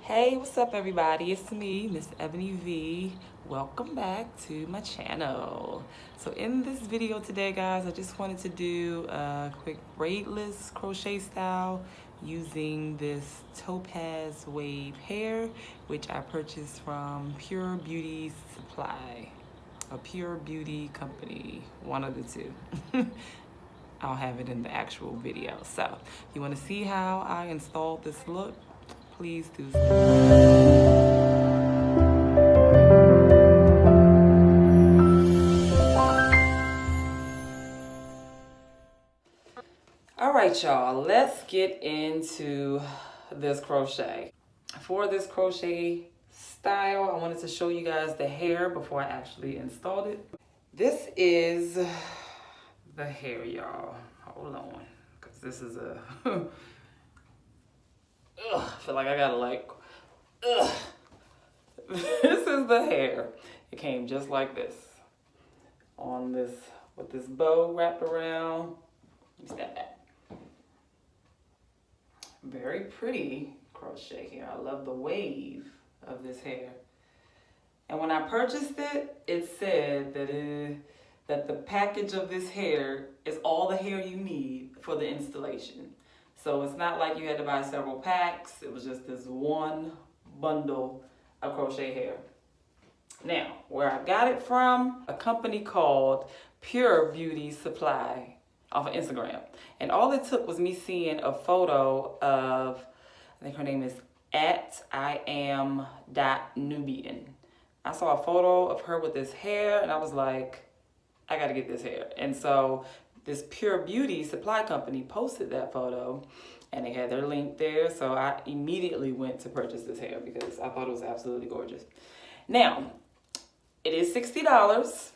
Hey, what's up everybody? It's me, Miss Ebony V. Welcome back to my channel. So in this video today, guys, I just wanted to do a quick braidless crochet style using this Topaz wave hair, which I purchased from Pure Beauty Supply, a Pure Beauty company, one of the two. I'll have it in the actual video. So if you want to see how I installed this look, please do so. All right, y'all, let's get into this crochet. For this crochet style, I wanted to show you guys the hair before I actually installed it. This is the hair, y'all. Hold on, because this is a I feel like I gotta This is the hair. It came just like this. On this, with this bow wrapped around. Let me step back. Very pretty crochet here. I love the wave of this hair. And when I purchased it, it said that the package of this hair is all the hair you need for the installation. So it's not like you had to buy several packs. It was just this one bundle of crochet hair. Now, where I got it from, a company called Pure Beauty Supply off of Instagram. And all it took was me seeing a photo of, I think her name is @Iam.Nubian. I saw a photo of her with this hair and I was like, I gotta get this hair. And so this Pure Beauty Supply company posted that photo and they had their link there. So I immediately went to purchase this hair because I thought it was absolutely gorgeous. Now, it is $60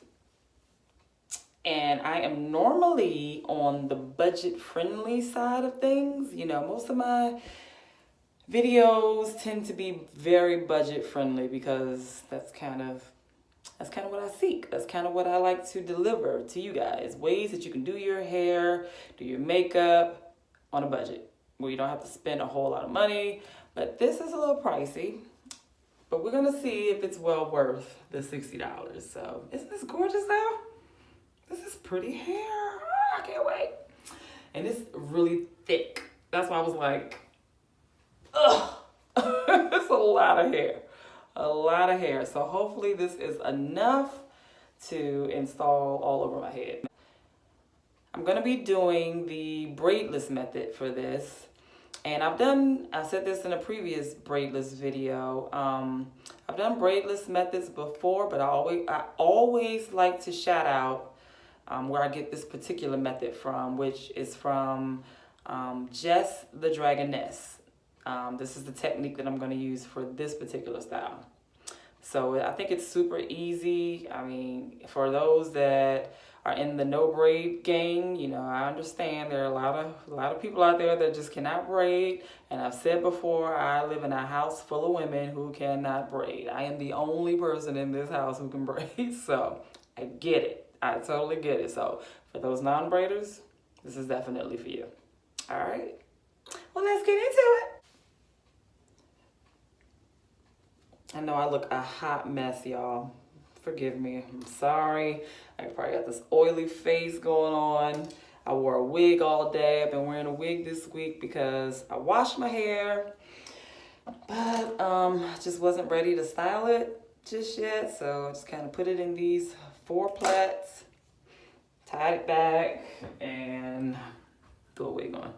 and I am normally on the budget friendly side of things. You know, most of my videos tend to be very budget friendly because that's kind of what I seek. That's kind of what I like to deliver to you guys. Ways that you can do your hair, do your makeup on a budget where you don't have to spend a whole lot of money. But this is a little pricey, but we're gonna see if it's well worth the $60. So isn't this gorgeous though? This is pretty hair. I can't wait. And it's really thick. That's why I was like, ugh, it's a lot of hair. A lot of hair. So hopefully this is enough to install all over my head. I'm going to be doing the braidless method for this. And I said this in a previous braidless video. I've done braidless methods before, but I always like to shout out where I get this particular method from, which is from Jess the Dragoness. This is the technique that I'm going to use for this particular style. So I think it's super easy. I mean, for those that are in the no braid gang, you know, I understand there are a lot of people out there that just cannot braid. And I've said before, I live in a house full of women who cannot braid. I am the only person in this house who can braid. So I get it. I totally get it. So for those non-braiders, this is definitely for you. All right. Well, let's get into it. I know I look a hot mess, y'all. Forgive me. I'm sorry. I probably got this oily face going on. I wore a wig all day. I've been wearing a wig this week because I washed my hair, but I just wasn't ready to style it just yet. So I just kind of put it in these 4 plaits, tied it back, and threw a wig on.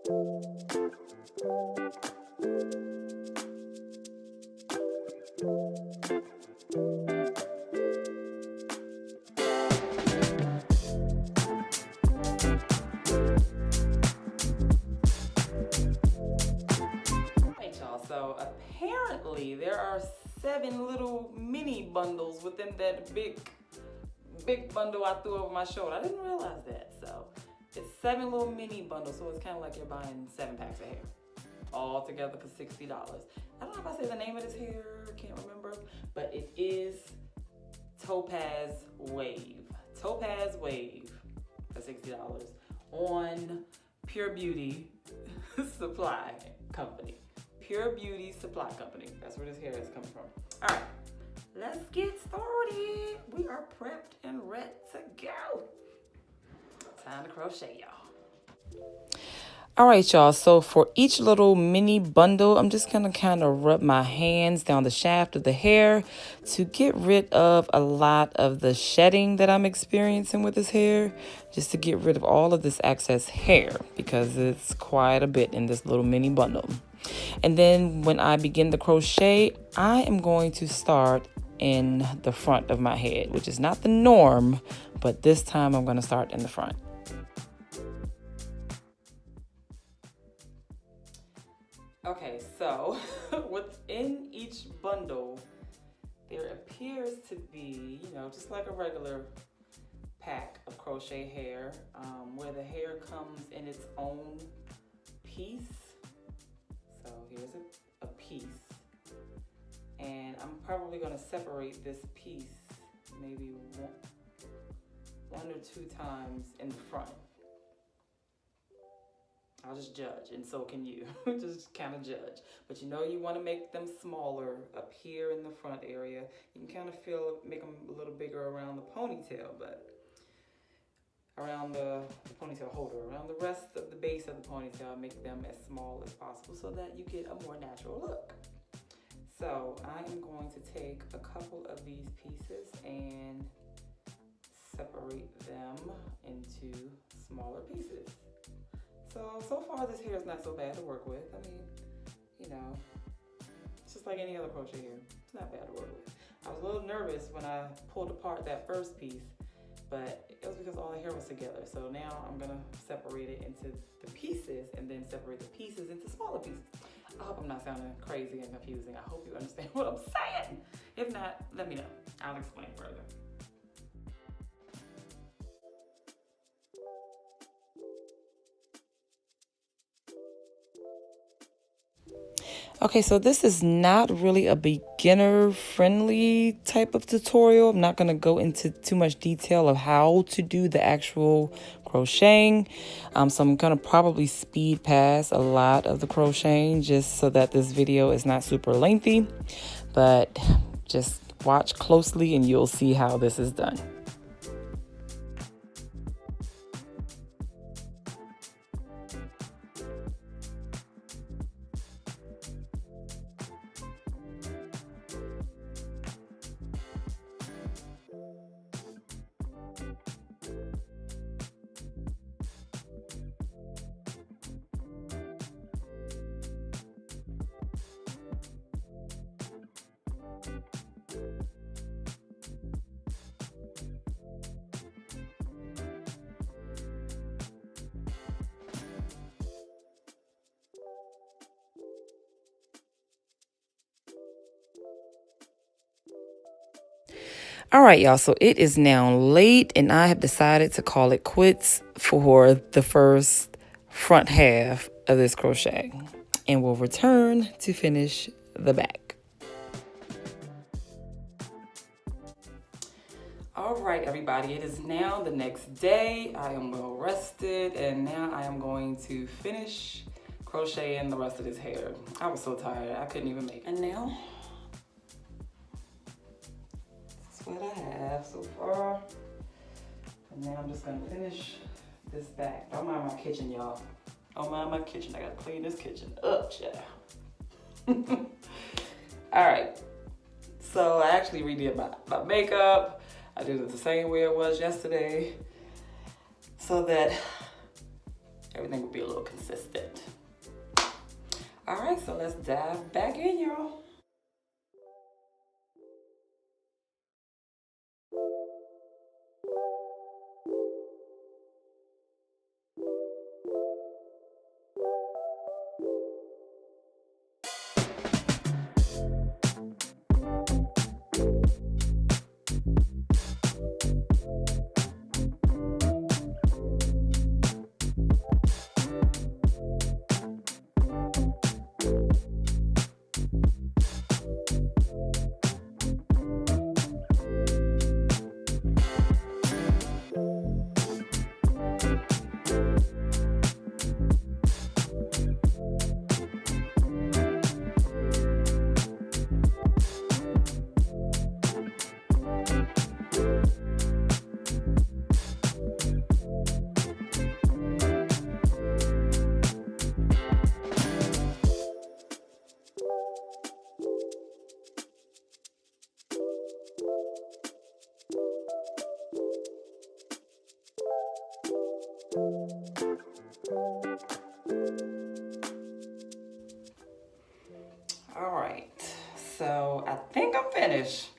So apparently there are 7 little mini bundles within that big bundle I threw over my shoulder. I didn't realize that. So it's 7 little mini bundles. So it's kind of like you're buying 7 packs of hair all together for $60. I don't know if I say the name of this hair. I can't remember, but it is Topaz Wave. Topaz Wave for $60 on Pure Beauty Supply Company. Pure Beauty Supply Company. That's where this hair is coming from. All right, let's get started. We are prepped and ready to go. Time to crochet, y'all. All right, y'all. So for each little mini bundle, I'm just gonna kind of rub my hands down the shaft of the hair to get rid of a lot of the shedding that I'm experiencing with this hair, just to get rid of all of this excess hair because it's quite a bit in this little mini bundle. And then when I begin the crochet, I am going to start in the front of my head, which is not the norm, but this time I'm going to start in the front. Okay, so within each bundle, there appears to be, just like a regular pack of crochet hair, where the hair comes in its own piece. So here's a piece, and I'm probably going to separate this piece maybe one or 2 times in the front. I'll just judge, and so can you. Just kind of judge. But you want to make them smaller up here in the front area. You can kind of make them a little bigger around the ponytail, but around the ponytail holder, around the rest of the base of the ponytail, make them as small as possible so that you get a more natural look. So I am going to take a couple of these pieces and separate them into smaller pieces. So far this hair is not so bad to work with. I mean, it's just like any other crochet hair. It's not bad to work with. I was a little nervous when I pulled apart that first piece, but it was because all the hair was together. So now I'm gonna separate it into the pieces and then separate the pieces into smaller pieces. I hope I'm not sounding crazy and confusing. I hope you understand what I'm saying. If not, let me know. I'll explain further. Okay, so this is not really a beginner-friendly type of tutorial. I'm not going to go into too much detail of how to do the actual crocheting. So I'm going to probably speed past a lot of the crocheting just so that this video is not super lengthy. But just watch closely and you'll see how this is done. All right, y'all, so it is now late and I have decided to call it quits for the first front half of this crochet, and we'll return to finish the back. All right, everybody, it is now the next day. I am well rested and now I am going to finish crocheting the rest of this hair. I was so tired, I couldn't even make it. And now, what I have so far, and now I'm just gonna finish this back. Don't mind my kitchen, y'all. Don't mind my kitchen. I gotta clean this kitchen up, child. All right, so I actually redid my makeup. I did it the same way it was yesterday so that everything would be a little consistent. All right, so let's dive back in, y'all. All right, so I think I'm finished.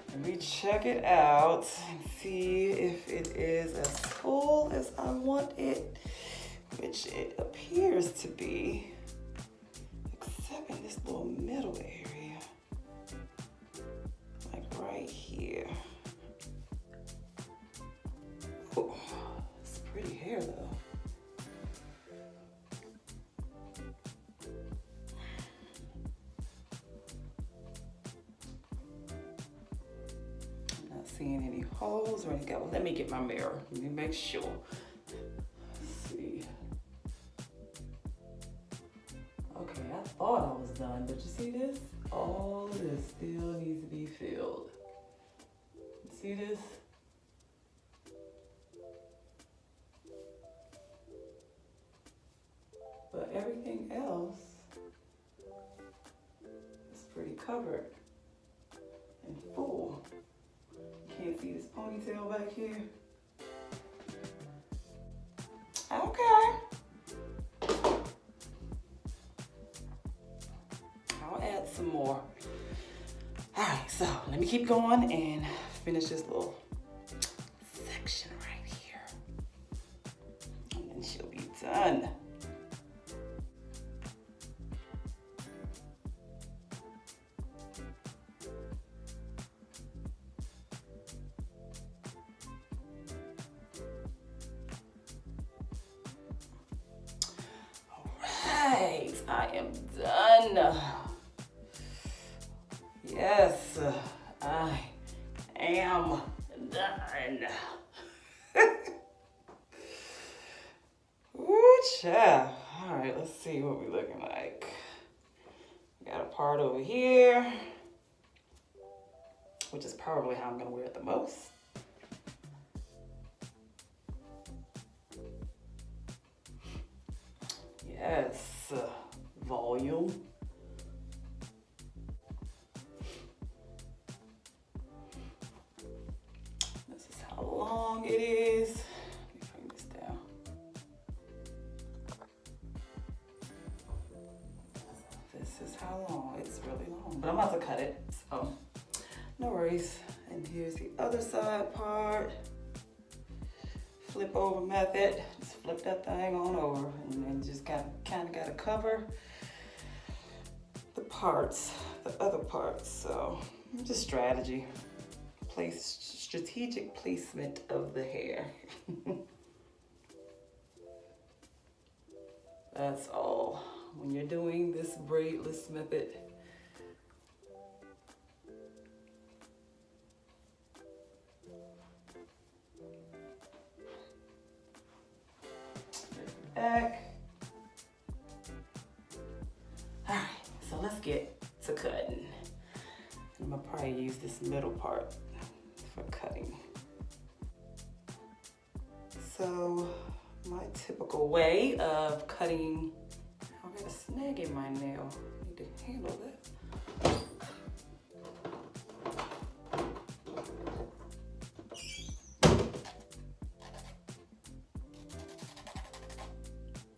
Let me check it out and see if it is as full as I want it, which it appears to be, except in this little middle area, like right here. Oh, it's pretty hair though. Seeing any holes or any gap. Well, let me get my mirror. Let me make sure. Let's see. Okay, I thought I was done, but you see this? All of this still needs to be filled. You see this? But everything else is pretty covered and full. Can't see this ponytail back here. Okay. I'll add some more. All right, so let me keep going and finish this little section right here. And then she'll be done. I am done. Yes, I am done. Ooh, child. All right, let's see what we're looking like. Got a part over here, which is probably how I'm gonna wear it the most. Yes, volume. This is how long it is. Let me bring this down. This is how long. It's really long, but I'm about to cut it, so no worries. And here's the other side part. Flip over method. Just flip that thing on over, and then just kind of got to cover the parts, the other parts. So just strategy, strategic placement of the hair. That's all. When you're doing this braidless method, back. All right, so let's get to cutting. I'm gonna probably use this middle part for cutting. So my typical way of cutting, I got a snag in my nail. I need to handle that.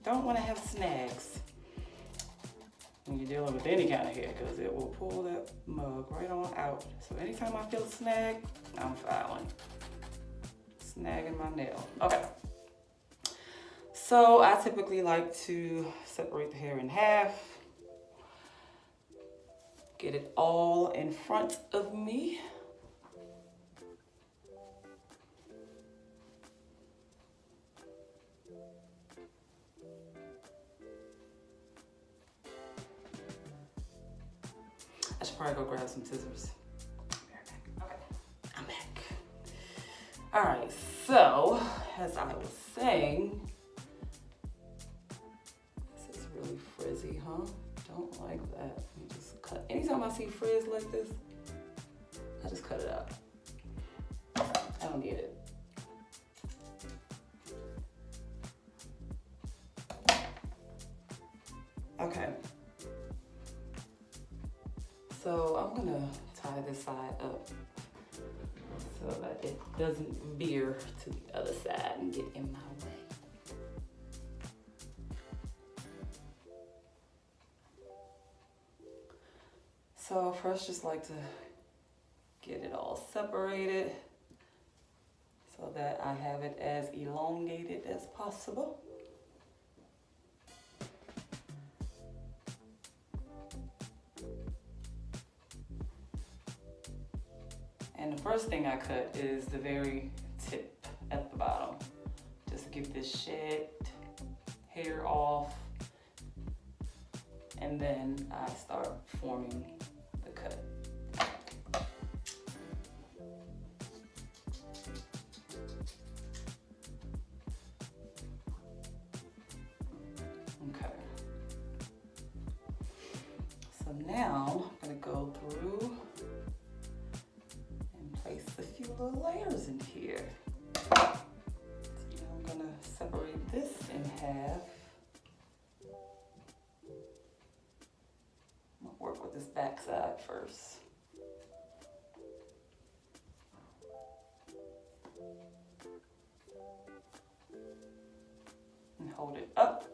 Don't want to have snags. when you're dealing with any kind of hair, because it will pull that mug right on out. So anytime I feel a snag, I'm filing. Snagging my nail. Okay. So I typically like to separate the hair in half. Get it all in front of me. I should probably go grab some scissors. Okay, I'm back. All right, so as I was saying, this is really frizzy, huh? Don't like that. Let me just cut. Anytime I see frizz like this, I just cut it out. I don't need it. Okay. So I'm gonna tie this side up so that it doesn't veer to the other side and get in my way. So first, just like to get it all separated so that I have it as elongated as possible. And the first thing I cut is the very tip at the bottom, just to get this shed hair off, and then I start forming the cut. Okay. So now I'm gonna go through place a few little layers in here. So now I'm gonna separate this in half. I'm gonna work with this back side first. And hold it up.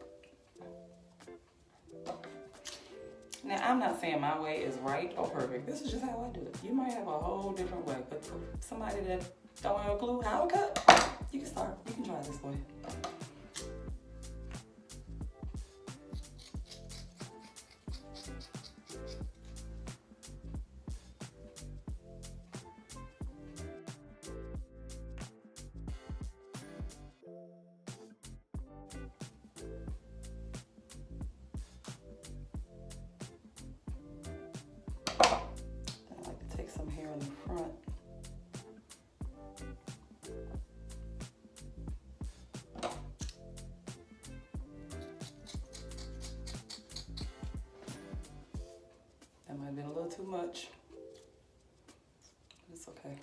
Now, I'm not saying my way is right or perfect. This is just how I do it. You might have a whole different way, but for somebody that don't have a clue how to cut, you can start. You can try this way. Some hair in the front. That might have been a little too much. It's okay.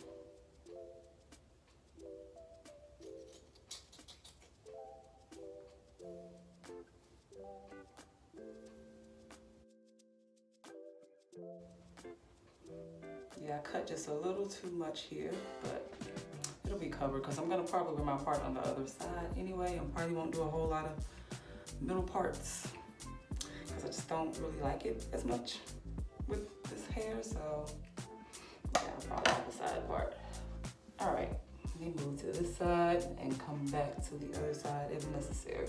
Yeah, I cut just a little too much here, but it'll be covered because I'm gonna probably wear my part on the other side anyway, and probably won't do a whole lot of middle parts because I just don't really like it as much with this hair. So yeah, I'll probably have the side part. All right, let me move to this side and come back to the other side if necessary.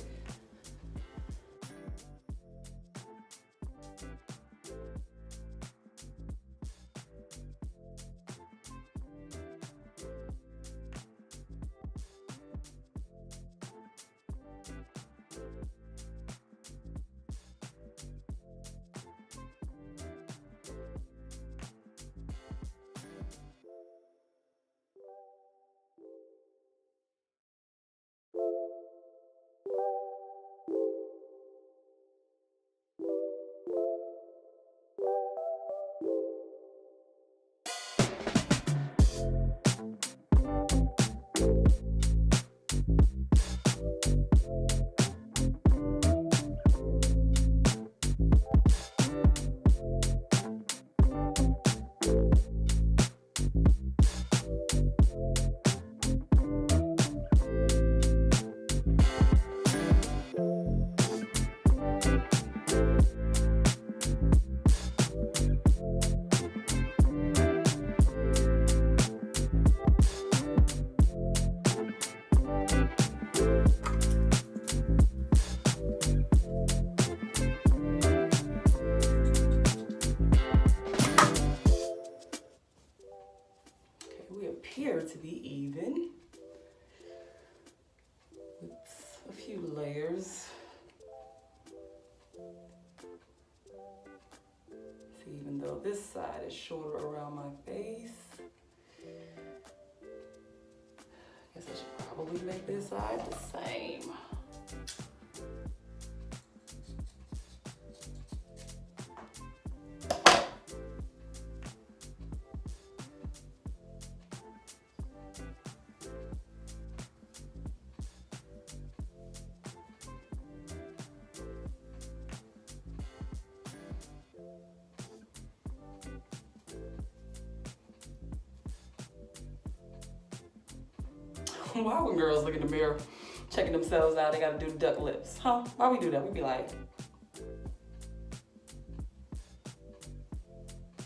this side is shorter around my face. Guess I should probably make this side the same. Why when girls look in the mirror, checking themselves out, they gotta do the duck lips? Huh? Why we do that? We be like,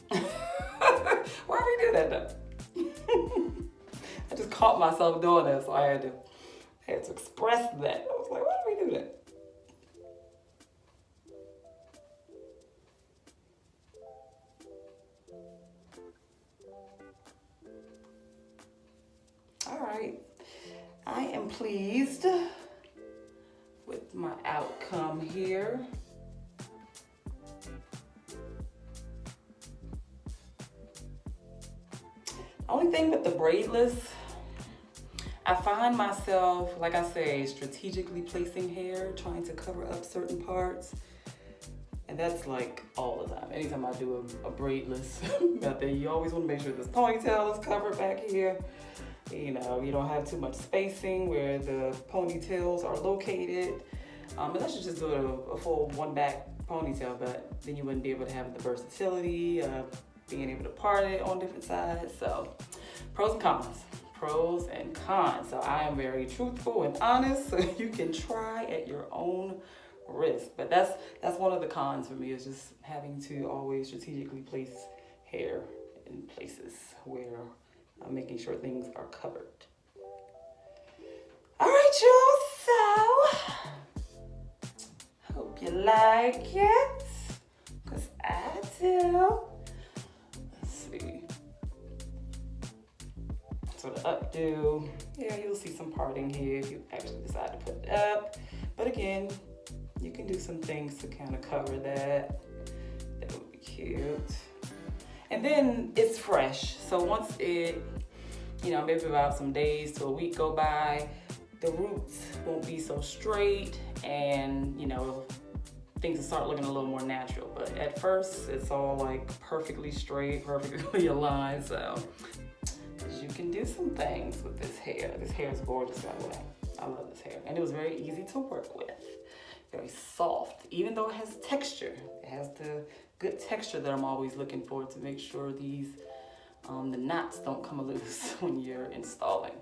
why we do that though? I just caught myself doing that, so I had to express that. I was like, why do we do that? All right. I am pleased with my outcome here. Only thing with the braidless, I find myself, like I say, strategically placing hair, trying to cover up certain parts. And that's like all the time. Anytime I do a braidless method, you always want to make sure this ponytail is covered back here. You know, you don't have too much spacing where the ponytails are located. Unless you just do a full one back ponytail, but then you wouldn't be able to have the versatility of being able to part it on different sides. So pros and cons. Pros and cons. So I am very truthful and honest, so you can try at your own risk. But that's one of the cons for me, is just having to always strategically place hair in places where I'm making sure things are covered. All right, y'all, so hope you like it, because I do. Let's see. So the updo, yeah, you'll see some parting here if you actually decide to put it up. But again, you can do some things to kind of cover that. That would be cute. And then it's fresh. So once it, you know, maybe about some days to a week go by, the roots won't be so straight, and, you know, things will start looking a little more natural. But at first, it's all like perfectly straight, perfectly aligned. So you can do some things with this hair. This hair is gorgeous, by the way. I love this hair. And it was very easy to work with. Very soft, even though it has texture. It has the good texture that I'm always looking for to make sure these, the knots don't come loose when you're installing.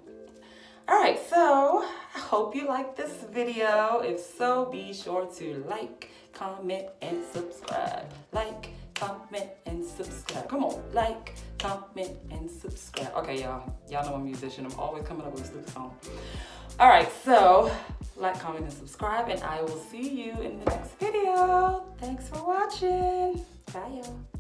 All right, so I hope you liked this video. If so, be sure to like, comment, and subscribe. Like, comment, and subscribe. Come on, like, comment, and subscribe. Okay, y'all know I'm a musician. I'm always coming up with a stupid song. All right, so like, comment, and subscribe, and I will see you in the next video. Thanks for watching. Bye, y'all.